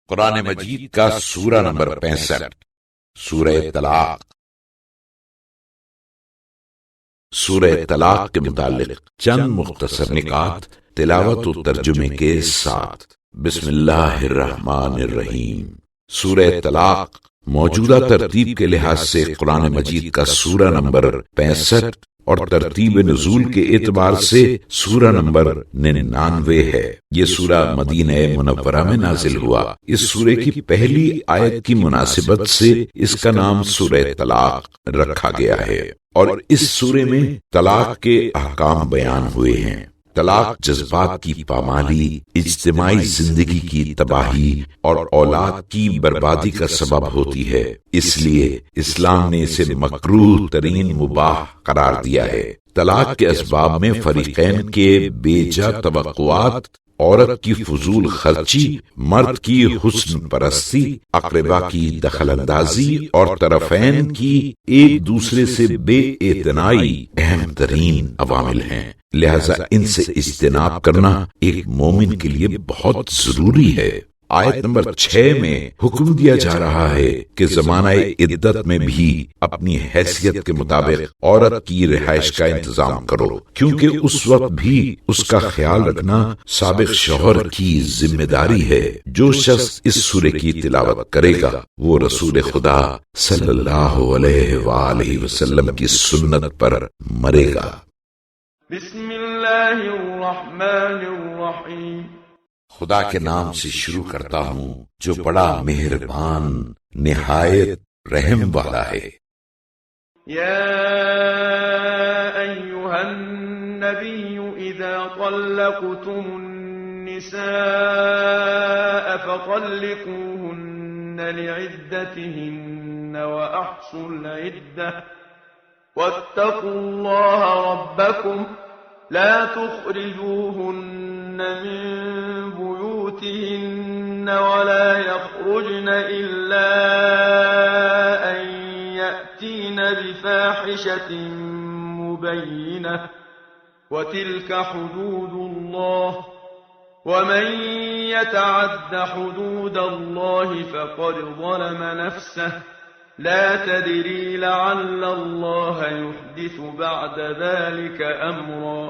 قرآن مجید کا سورہ نمبر 65، سورہ طلاق۔ سورہ طلاق کے متعلق چند مختصر نکات تلاوت و ترجمے کے ساتھ۔ بسم اللہ الرحمن الرحیم۔ سورہ طلاق موجودہ ترتیب کے لحاظ سے قرآن مجید کا سورہ نمبر 65 اور ترتیب نزول کے اعتبار سے سورہ نمبر 99 ہے۔ یہ سورہ مدینہ منورہ میں نازل ہوا۔ اس سورے کی پہلی آیت کی مناسبت سے اس کا نام سورہ طلاق رکھا گیا ہے، اور اس سورے میں طلاق کے احکام بیان ہوئے ہیں۔ طلاق جذبات کی پامالی، اجتماعی زندگی کی تباہی اور اولاد کی بربادی کا سبب ہوتی ہے، اس لیے اسلام نے اسے مکروہ ترین مباح قرار دیا ہے۔ طلاق کے اسباب میں فریقین کے بے جا توقعات، عورت کی فضول خرچی، مرد کی حسن پرستی، اقربا کی دخل اندازی اور طرفین کی ایک دوسرے سے بے اعتنائی اہم ترین عوامل ہیں، لہذا ان سے اجتناب کرنا ایک مومن کے لیے بہت ضروری ہے۔ آیت نمبر 6 میں حکم دیا جا رہا ہے کہ زمانہ عدت میں بھی اپنی حیثیت کے مطابق عورت کی رہائش کا انتظام کرو، کیونکہ اس وقت بھی اس کا خیال رکھنا سابق شوہر کی ذمہ داری ہے۔ جو شخص اس سورے کی تلاوت کرے گا وہ رسول خدا صلی اللہ علیہ وآلہ وسلم کی سنت پر مرے گا۔ بسم اللہ الرحمن الرحیم۔ خدا کے نام سے شروع کرتا ہوں جو بڑا مہربان نہایت رحم والا ہے۔ یا ایھا النبی اذا طلقتم النساء فطلقوهن لعدتهن واحصوا العدة واتقوا الله ربكم لا تخرجوهن من بيوتهن ولا يخرجن إلا أن يأتين بفاحشة مبينة وتلك حدود الله ومن يتعد حدود الله فقد ظلم نفسه لا تدری لعل اللہ یحدث بعد ذلك امرا۔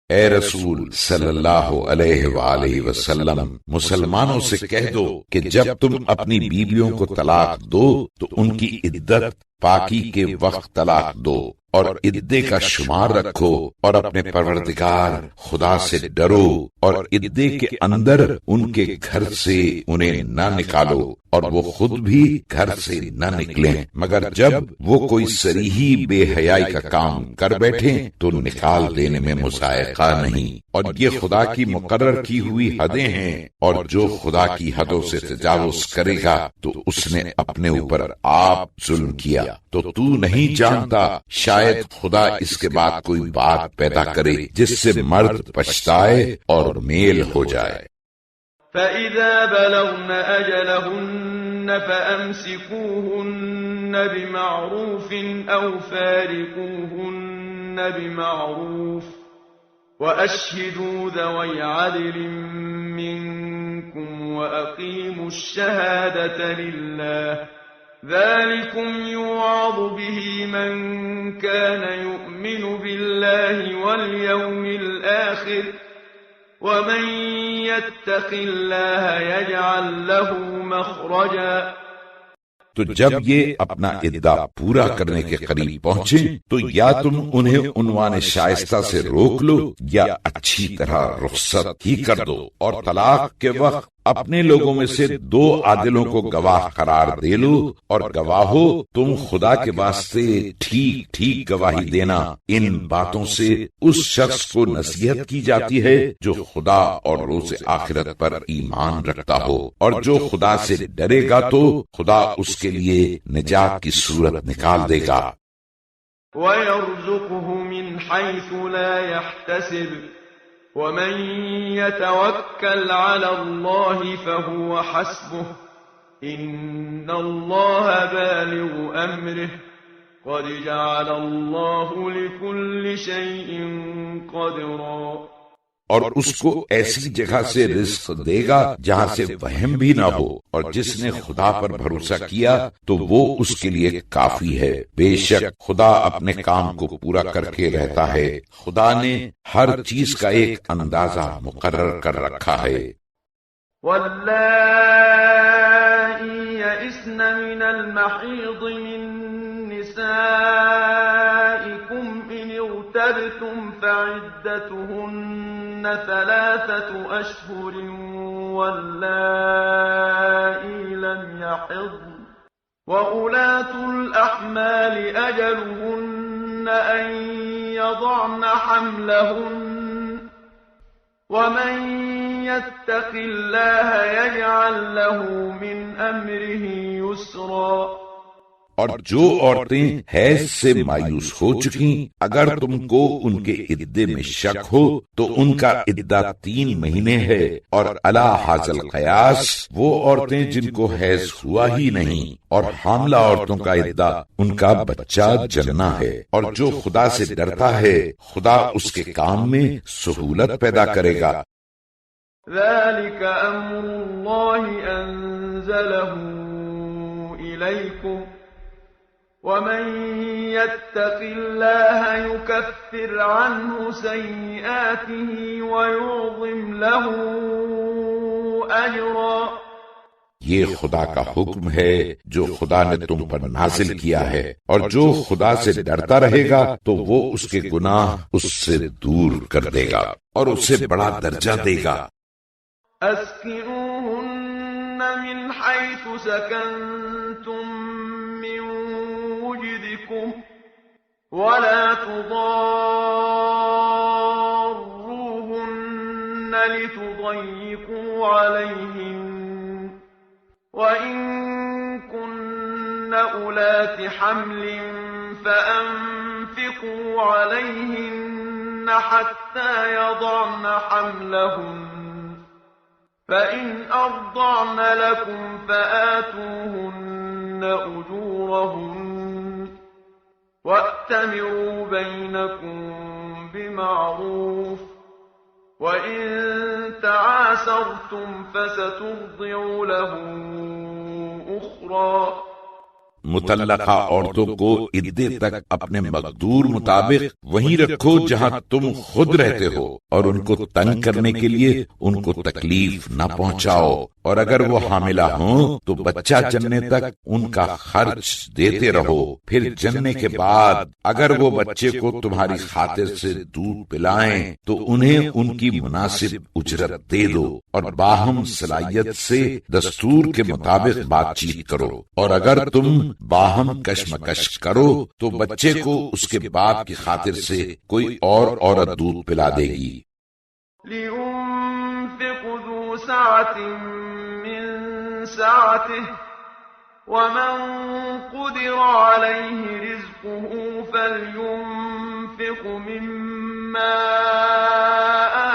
اے رسول صلی اللہ علیہ وآلہ وسلم، مسلمانوں سے کہہ دو کہ جب تم اپنی بیویوں کو طلاق دو تو ان کی عدت پاکی کے وقت طلاق دو اور عدے کا شمار رکھو، اور اپنے پروردگار خدا سے ڈرو، اور عدے کے اندر ان کے گھر سے انہیں نہ نکالو اور وہ خود بھی گھر سے نہ نکلیں، مگر جب وہ کوئی صریحی بے حیائی کا کام کر بیٹھیں تو نکال دینے میں مضائقہ نہیں، اور یہ خدا کی مقرر کی ہوئی حدیں ہیں، اور جو خدا کی حدوں سے تجاوز کرے گا تو اس نے اپنے اوپر آپ ظلم کیا۔ تو تو نہیں جانتا شاید خدا اس کے بعد کوئی بات پیدا کرے جس سے مرد پچھتائے اور میل ہو جائے۔ فَإِذَا بَلَغْنَ أَجَلَهُنَّ فَأَمْسِكُوهُنَّ بِمَعْرُوفٍ أَوْ فَارِقُوهُنَّ بِمَعْرُوفٍ وَأَشْهِدُوا ذَوَيْ عَدْلٍ مِّنكُمْ وَأَقِيمُوا الشَّهَادَةَ لِلَّهِ ذلكم يوعظ به من كان يؤمن بالله واليوم الآخر ومن يتق الله يجعل له مخرجا۔ تو جب یہ اپنا عدہ پورا کرنے کے قریب پہنچیں تو یا تم انہیں عنوان شائستہ سے روک لو یا اچھی طرح رخصت ہی کر دو، اور طلاق کے وقت اپنے لوگوں میں سے 2 عادلوں کو گواہ قرار دے لو، اور گواہو تم خدا کے واسطے ٹھیک ٹھیک گواہی دینا۔ ان باتوں سے اس شخص کو نصیحت کی جاتی ہے جو خدا اور روز آخرت پر ایمان رکھتا ہو، اور جو خدا سے ڈرے گا تو خدا اس کے لیے نجات کی صورت نکال دے گا۔ وَيَرْزُقْهُ مِنْ حَيْثُ لَا يَحْتَسِبُ وَمَن يَتَوَكَّلْ عَلَى اللَّهِ فَهُوَ حَسْبُهُ إِنَّ اللَّهَ بَالِغُ أَمْرِهِ قَدْ جَعَلَ اللَّهُ لِكُلِّ شَيْءٍ قَدْرًا۔ اور اس کو ایسی جگہ سے رزق دے گا جہاں سے وہم بھی نہ ہو، اور جس نے خدا پر بھروسہ کیا تو وہ اس کے لیے کافی ہے۔ بے شک خدا اپنے کام کو پورا کر کے رہتا ہے، خدا نے ہر چیز کا ایک اندازہ مقرر کر رکھا ہے۔ واللائي يئسن من المحيض من نسائكم إن ارتبتم فعدتهن 3 أشهر واللائي لم يحضن وأولاة الأحمال أجلهن أن يضعن حملهن ومن يتق الله يجعل له من أمره يسرا۔ اور جو عورتیں حیض سے مایوس ہو چکی، اگر تم کو ان کے عدے میں شک ہو تو ان کا عدہ 3 مہینے ہے، اور علی حاصل قیاس وہ عورتیں جن کو حیض ہوا ہی نہیں، اور حاملہ عورتوں کا عدہ ان کا بچہ جننا ہے۔ اور جو خدا سے ڈرتا ہے خدا اس کے کام میں سہولت پیدا کرے گا۔ ذلك أمر الله أنزله إليكم ومن يتق الله يكفر عنه سيئاته ويعظم له أجرا۔ یہ خدا کا حکم ہے جو خدا نے تم پر نازل کیا ہے، اور جو خدا سے ڈرتا رہے گا تو وہ اس کے گناہ اس سے دور کر دے گا اور اسے بڑا درجہ دے گا۔ أسكنوهن من حيث سكنتم من وجدكم ولا تضاروهن لتضيقوا عليهن وإن كن أولات حمل فأنفقوا عليهن حتى يضعن حملهن فإن أرضعن لكم فآتوهن أجورهن وأتمروا بينكم بمعروف وإن تعاسرتم فسترضع له أخرى۔ مطلقہ عورتوں کو عدے تک اپنے مقدور مطابق وہیں رکھو جہاں تم خود رہتے ہو، اور ان کو تنگ کرنے کے لیے ان کو تکلیف نہ پہنچاؤ، اور اگر وہ حاملہ ہوں تو بچہ جننے تک ان کا خرچ دیتے رہو۔ پھر جننے کے بعد اگر وہ بچے کو تمہاری خاطر سے دودھ پلائیں تو انہیں ان کی مناسب اجرت دے دو، اور باہم صلاحیت سے دستور کے مطابق بات چیت کرو، اور اگر تم باہم کشمکش کرو تو بچے کو اس کے باپ کی خاطر سے کوئی اور عورت دودھ پلا دے گی۔ لِيُنفِقْ ذُو سَعَةٍ مِّن سَعَتِهِ وَمَن قُدِرَ عَلَيْهِ رِزْقُهُ فَلْيُنفِقْ مِمَّا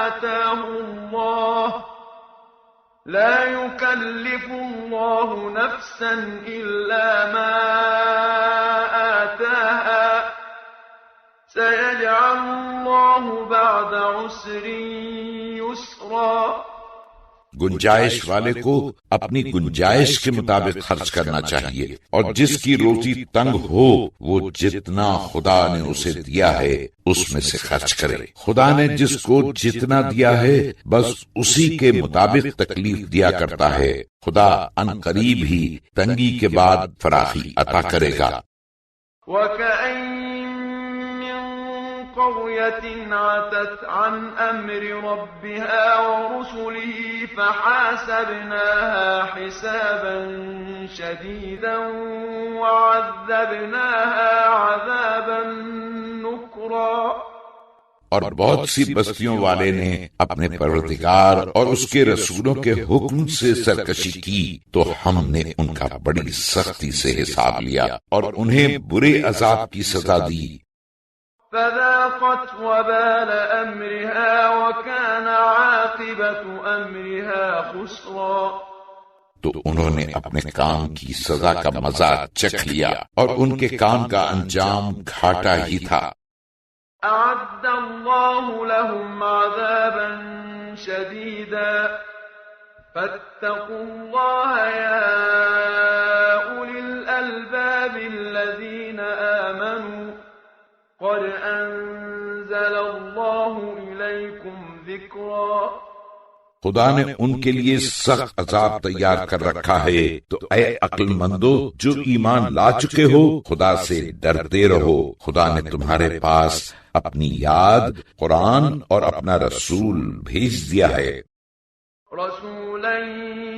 آتَاهُ اللَّهُ لا يكلف الله نفسا إلا ما آتاها سيجعل الله بعد عسر يسرا۔ گنجائش والے کو اپنی گنجائش کے مطابق خرچ کرنا چاہیے، اور جس کی روٹی تنگ ہو وہ جتنا خدا نے اسے دیا ہے اس میں سے خرچ کرے۔ خدا نے جس کو جتنا دیا ہے بس اسی کے مطابق تکلیف دیا کرتا ہے، خدا ان قریب ہی تنگی کے بعد فراخی عطا کرے گا۔ قرية عتت عن أمر ربها ورسله فحاسبناها حسابا شديدا وعذبناها عذابا نكرا۔ اور بہت سی بستیوں والے نے اپنے پروردگار اور اس کے رسولوں کے حکم سے سرکشی کی تو ہم نے ان کا بڑی سختی سے حساب لیا اور انہیں برے عذاب کی سزا دی۔ فذاقت وبال أمرها وكان عاقبة أمرها خسرا۔ تو انہوں نے اپنے کام کی سزا کا مزہ چکھ لیا اور ان کے کام کا انجام گھاٹا ہی تھا۔ أعد الله لهم عذابا شديدا فاتقوا الله يا أولي الألباب الذين آمنوا قد أنزل الله إليكم ذكرا خدا نے ان کے لیے سخت عذاب تیار کر رکھا ہے، تو اے عقل مندو جو ایمان لا چکے ہو خدا سے ڈرتے رہو۔ خدا نے تمہارے پاس اپنی یاد، قرآن اور اپنا رسول بھیج دیا ہے، رسولا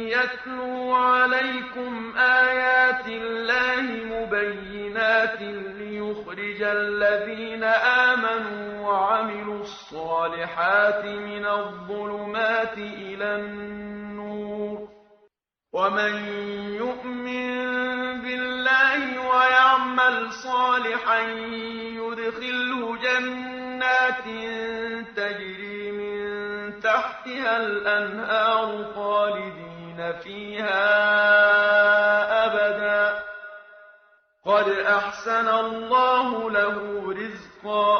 يتلو عليكم آيات الله مبينات ليخرج الذين آمنوا وعملوا الصالحات من الظلمات إلى النور ومن يؤمن بالله ويعمل صالحا يدخله جنات تجري من تحتها الأنهار خالدين فيها أبدا قد أحسن الله له رزقا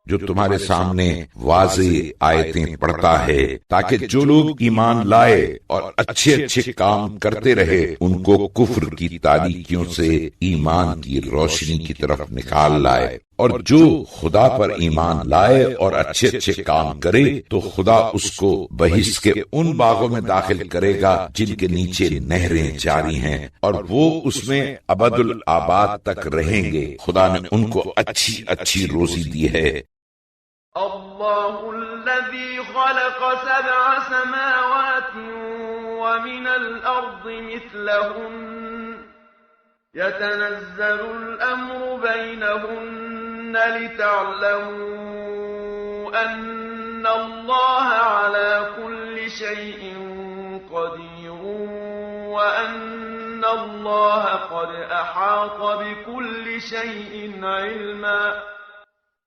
جو تمہارے سامنے واضح آیتیں پڑھتا ہے تاکہ جو لوگ ایمان لائے اور اچھے اچھے کام کرتے رہے ان کو کفر کی تاریکیوں سے ایمان کی روشنی کی طرف نکال لائے، اور جو خدا پر ایمان لائے اور اچھے اچھے کام کرے تو خدا اس کو بہشت کے ان باغوں میں داخل کرے گا جن کے نیچے نہریں جاری ہیں، اور وہ اس میں ابد الآباد تک رہیں گے۔ خدا نے ان کو اچھی اچھی روزی دی ہے۔ الله الذي خلق 7 سماوات ومن الأرض مثلهن يتنزل الأمر بينهن لتعلموا أن الله على كل شيء قدير وأن الله قد أحاط بكل شيء علما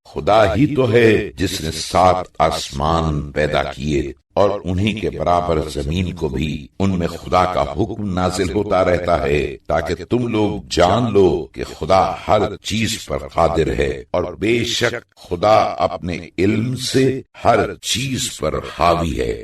خدا ہی تو ہے جس نے 7 آسمان پیدا کیے اور انہی کے برابر زمین کو بھی، ان میں خدا کا حکم نازل ہوتا رہتا ہے تاکہ تم لوگ جان لو کہ خدا ہر چیز پر قادر ہے، اور بے شک خدا اپنے علم سے ہر چیز پر حاوی ہے۔